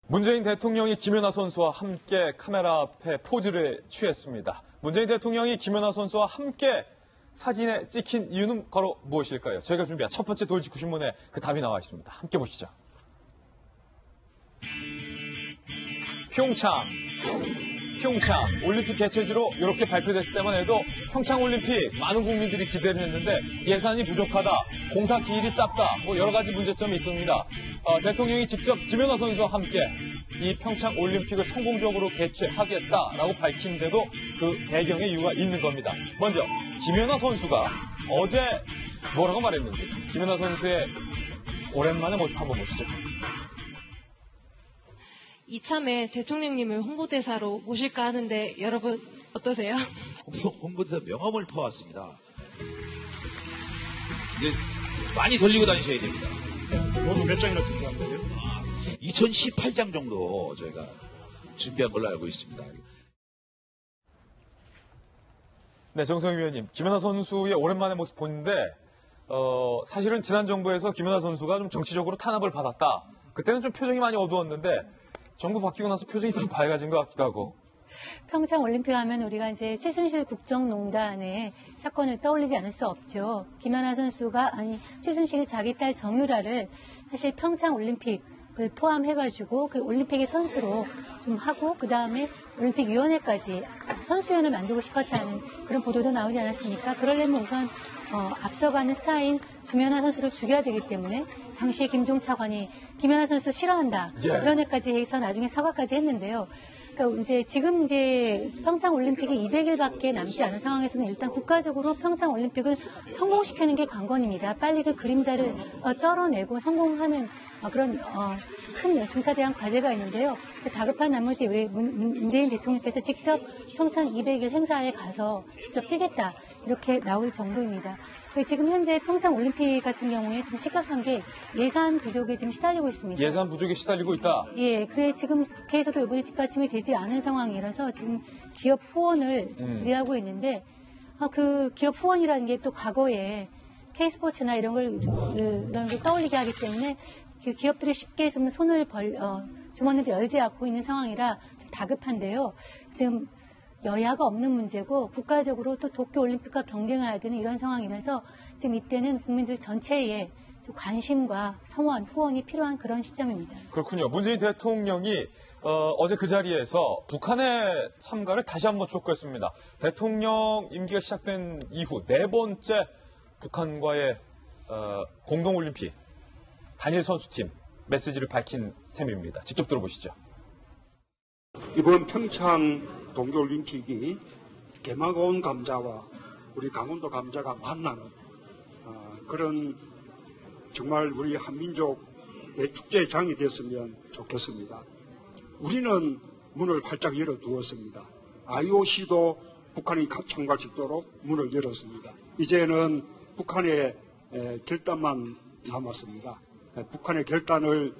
문재인 대통령이 김연아 선수와 함께 카메라 앞에 포즈를 취했습니다. 문재인 대통령이 김연아 선수와 함께 사진에 찍힌 이유는 바로 무엇일까요? 저희가 준비한 첫 번째 돌직구 신문에 그 답이 나와 있습니다. 함께 보시죠. 평창 올림픽 개최지로 이렇게 발표됐을 때만 해도 평창 올림픽 많은 국민들이 기대를 했는데 예산이 부족하다, 공사 기일이 짧다, 여러 가지 문제점이 있습니다. 대통령이 직접 김연아 선수와 함께 이 평창 올림픽을 성공적으로 개최하겠다라고 밝힌데도 그 배경에 이유가 있는 겁니다. 먼저 김연아 선수가 어제 뭐라고 말했는지 김연아 선수의 오랜만의 모습 한번 보시죠. 이참에 대통령님을 홍보대사로 모실까 하는데 여러분 어떠세요? 홍보대사 명함을 퍼왔습니다. 이제 많이 돌리고 다니셔야 됩니다. 모두 몇 장이나 준비한 거예요? 2018장 정도 저희가 준비한 걸로 알고 있습니다. 네, 정성희 위원님, 김연아 선수의 오랜만의 모습 보는데 사실은 지난 정부에서 김연아 선수가 좀 정치적으로 탄압을 받았다. 그때는 좀 표정이 많이 어두웠는데 정부 바뀌고 나서 표정이 좀 밝아진 것 같기도 하고. 평창 올림픽 하면 우리가 이제 최순실 국정농단의 사건을 떠올리지 않을 수 없죠. 김연아 선수가 최순실이 자기 딸 정유라를 사실 평창 올림픽을 포함해가지고 그 올림픽의 선수로 좀 하고 그 다음에 올림픽위원회까지 선수위원을 만들고 싶었다는 그런 보도도 나오지 않았습니까? 그러려면 우선 앞서가는 스타인 김연아 선수를 죽여야 되기 때문에 당시에 김종 차관이 김연아 선수 싫어한다 그런 애까지 해서 나중에 사과까지 했는데요. 그러니까 지금 평창 올림픽이 200일밖에 남지 않은 상황에서는 일단 국가적으로 평창 올림픽을 성공시키는 게 관건입니다. 빨리 그 그림자를 떨어내고 성공하는 그런 큰 중차대한 과제가 있는데요. 다급한 나머지 우리 문재인 대통령께서 직접 평창 200일 행사에 가서 직접 뛰겠다 이렇게 나올 정도입니다. 지금 현재 평창 올림픽 같은 경우에 좀 심각한 게 예산 부족에 좀 시달리고 있습니다. 예산 부족에 시달리고 있다? 예, 그래 지금 국회에서도 이번에 뒷받침이 되지 않은 상황이라서 지금 기업 후원을 우려하고 있는데 그 기업 후원이라는 게 또 과거에 K스포츠나 이런 걸 떠올리게 하기 때문에 기업들이 쉽게 좀 주머니를 열지 않고 있는 상황이라 좀 다급한데요. 지금 여야가 없는 문제고 국가적으로 또 도쿄올림픽과 경쟁해야 되는 이런 상황이라서 지금 이때는 국민들 전체에 좀 관심과 성원, 후원이 필요한 그런 시점입니다. 그렇군요. 문재인 대통령이 어제 그 자리에서 북한의 참가를 다시 한번 촉구했습니다. 대통령 임기가 시작된 이후 네 번째 북한과의 공동올림픽 단일 선수팀 메시지를 밝힌 셈입니다. 직접 들어보시죠. 이번 평창 동계올림픽이 개마고온 감자와 우리 강원도 감자가 만나는 그런 정말 우리 한민족의 축제의 장이 됐으면 좋겠습니다. 우리는 문을 활짝 열어두었습니다. IOC도 북한이 참가할 수 있도록 문을 열었습니다. 이제는 북한의 결단만 남았습니다. 북한의 결단을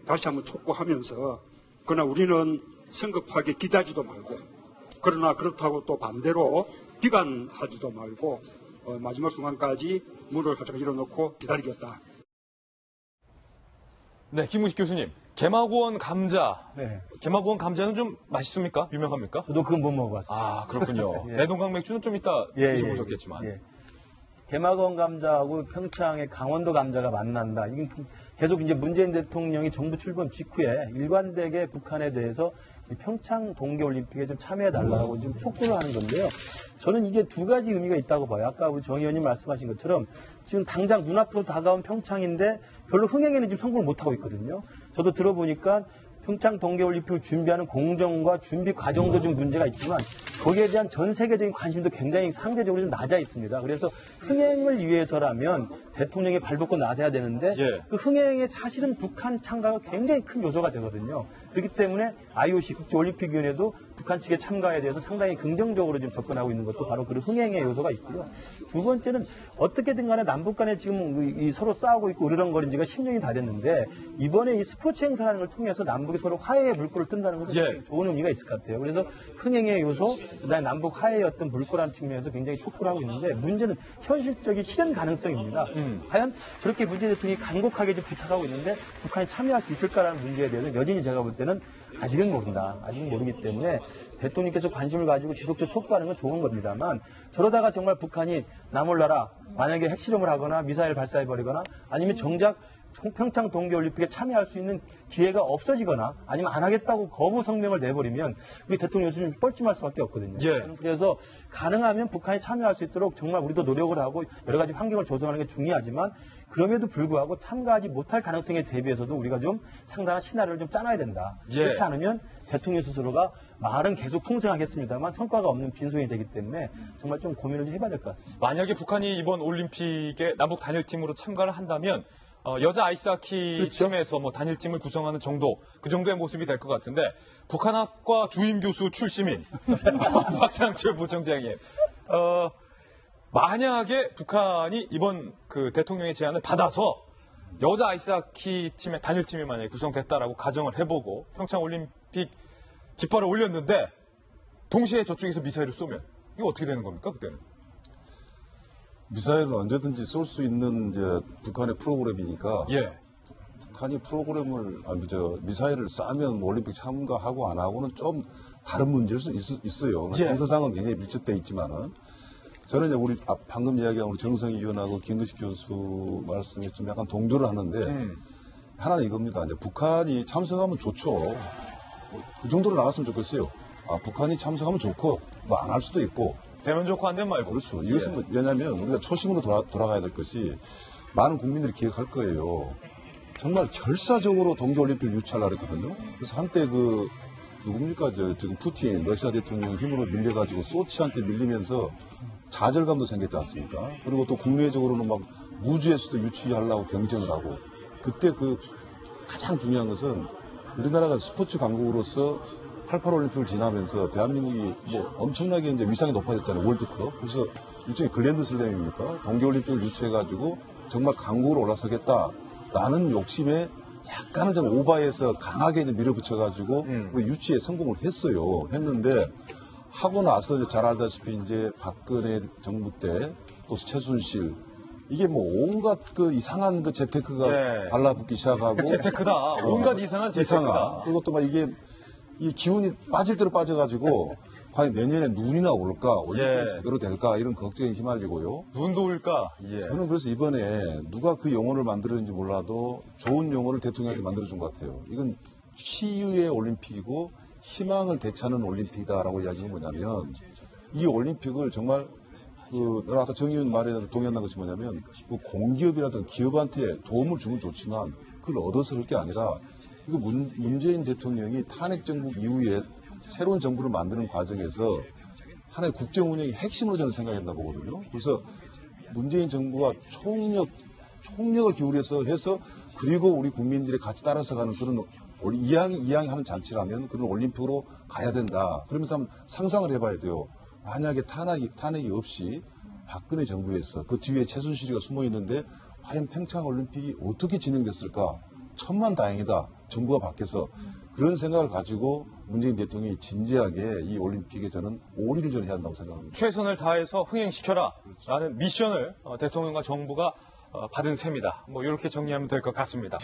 다시 한번 촉구하면서 그러나 우리는 성급하게 기다리지도 말고 그러나 그렇다고 또 반대로 비관하지도 말고 마지막 순간까지 문을 활짝 열어놓고 기다리겠다. 네, 김우식 교수님. 개마고원 감자. 네. 개마고원 감자는 좀 맛있습니까? 유명합니까? 저도 그건 못 먹어봤어요. 아, 그렇군요. 예. 대동강 맥주는 좀 이따 드셔보셨겠지만. 예. 개마고원 감자하고 평창의 강원도 감자가 만난다. 이건 계속 이제 문재인 대통령이 정부 출범 직후에 일관되게 북한에 대해서 평창 동계올림픽에 좀 참여해달라고 지금 촉구를 하는 건데요. 저는 이게 두 가지 의미가 있다고 봐요. 아까 우리 정 의원님 말씀하신 것처럼 지금 당장 눈앞으로 다가온 평창인데 별로 흥행에는 지금 성공을 못하고 있거든요. 저도 들어보니까 평창 동계올림픽을 준비하는 공정과 준비 과정도 좀 문제가 있지만 거기에 대한 전 세계적인 관심도 굉장히 상대적으로 좀 낮아 있습니다. 그래서 흥행을 위해서라면 대통령이 발벗고 나서야 되는데 그 흥행에 사실은 북한 참가가 굉장히 큰 요소가 되거든요. 그렇기 때문에 IOC 국제올림픽위원회도 북한 측의 참가에 대해서 상당히 긍정적으로 좀 접근하고 있는 것도 바로 그 흥행의 요소가 있고요. 두 번째는 어떻게든 간에 남북 간에 지금 서로 싸우고 있고 으르렁거린 지가 10년이 다 됐는데 이번에 이 스포츠 행사라는 걸 통해서 남북이 서로 화해의 물꼬를 뜬다는 것은 예. 좋은 의미가 있을 것 같아요. 그래서 흥행의 요소, 그다음에 남북 화해의 어떤 물꼬라는 측면에서 굉장히 촉구를 하고 있는데 문제는 현실적인 실현 가능성입니다. 과연 저렇게 문재인 대통령이 간곡하게 좀 부탁하고 있는데 북한이 참여할 수 있을까라는 문제에 대해서는 여전히 제가 볼 때는 아직은 모른다. 아직은 모르기 때문에 대통령께서 관심을 가지고 지속적으로 촉구하는 건 좋은 겁니다만 저러다가 정말 북한이 나 몰라라 만약에 핵실험을 하거나 미사일 발사해버리거나 아니면 정작 평창 동계올림픽에 참여할 수 있는 기회가 없어지거나 아니면 안 하겠다고 거부 성명을 내버리면 우리 대통령 좀 뻘쭘할 수밖에 없거든요. 예. 그래서 가능하면 북한이 참여할 수 있도록 정말 우리도 노력을 하고 여러 가지 환경을 조성하는 게 중요하지만 그럼에도 불구하고 참가하지 못할 가능성에 대비해서도 우리가 좀 상당한 시나리오를 좀 짜놔야 된다. 예. 그렇지 않으면 대통령 스스로가 말은 계속 통생하겠습니다만 성과가 없는 빈손이 되기 때문에 정말 좀 고민을 좀 해봐야 될 것 같습니다. 만약에 북한이 이번 올림픽에 남북 단일팀으로 참가를 한다면 여자 아이스하키 그렇죠. 팀에서 뭐 단일팀을 구성하는 정도, 그 정도의 모습이 될 것 같은데 북한학과 주임 교수 출신인 박상철 부총장님, 만약에 북한이 이번 그 대통령의 제안을 받아서 여자 아이스하키 팀의 단일팀이 만약에 구성됐다라고 가정을 해보고 평창 올림픽 깃발을 올렸는데 동시에 저쪽에서 미사일을 쏘면 이거 어떻게 되는 겁니까 그때는? 미사일은 언제든지 쏠 수 있는 이제 북한의 프로그램이니까 예. 북한이 프로그램을 미사일을 쏴면 올림픽 참가하고 안 하고는 좀 다른 문제일 수 있어요. 예. 정서상은 굉장히 밀접돼 있지만은 저는 이제 우리 방금 이야기한 우리 정성희 의원하고 김근식 교수 말씀에 좀 약간 동조를 하는데 하나는 이겁니다. 이제 북한이 참석하면 좋죠. 그 정도로 나갔으면 좋겠어요. 북한이 참석하면 좋고 뭐 안 할 수도 있고. 되면 좋고 안 되면 말고. 그렇죠. 이것은 왜냐하면 우리가 초심으로 돌아가야 될 것이 많은 국민들이 기억할 거예요. 정말 결사적으로 동계올림픽을 유치하려고 했거든요. 그래서 한때 누굽니까? 지금 푸틴 러시아 대통령 힘으로 밀려가지고 소치한테 밀리면서 좌절감도 생겼지 않습니까? 그리고 또 국내적으로는 막 무주에서도 유치하려고 경쟁을 하고 그때 가장 중요한 것은 우리나라가 스포츠 강국으로서 88 올림픽을 지나면서 대한민국이 뭐 엄청나게 이제 위상이 높아졌잖아요. 월드컵. 그래서 일종의 글랜드 슬램입니까? 동계올림픽을 유치해가지고 정말 강국으로 올라서겠다라는 욕심에 약간은 좀 오바해서 강하게 이제 밀어붙여가지고 유치에 성공을 했는데 하고 나서 이제 잘 알다시피 이제 박근혜 정부 때 또 최순실 이게 뭐 온갖 이상한 재테크가 네. 달라붙기 시작하고 재테크다. 온갖 이상한 재테크다. 그리고 또 막 이게 이 기운이 빠질 대로 빠져가지고 과연 내년에 눈이나 올까 올림픽 제대로 될까 이런 걱정에 휘말리고요. 눈도 올까? 예. 저는 그래서 이번에 누가 그 용어를 만들었는지 몰라도 좋은 용어를 대통령한테 만들어준 것 같아요. 이건 치유의 올림픽이고 희망을 되찾는 올림픽이다라고 이야기는 뭐냐면 이 올림픽을 정말 아까 정 의원 말에 동의한다는 것이 뭐냐면 공기업이라든 기업한테 도움을 주면 좋지만 그걸 얻어서 할 게 아니라 이거 문재인 대통령이 탄핵 정부 이후에 새로운 정부를 만드는 과정에서 하나의 국정 운영의 핵심으로 저는 생각한다 보거든요. 그래서 문재인 정부가 총력을 기울여서 해서 그리고 우리 국민들이 같이 따라서 가는 그런 이양하는 잔치라면 그런 올림픽으로 가야 된다. 그러면서 한번 상상을 해봐야 돼요. 만약에 탄핵이 없이 박근혜 정부에서 그 뒤에 최순실이가 숨어 있는데 과연 평창 올림픽이 어떻게 진행됐을까? 천만다행이다. 정부가 바뀌어서 그런 생각을 가지고 문재인 대통령이 진지하게 이 올림픽에 저는 올인을 해야 한다고 생각합니다. 최선을 다해서 흥행시켜라 라는 미션을 대통령과 정부가 받은 셈이다. 뭐 이렇게 정리하면 될 것 같습니다.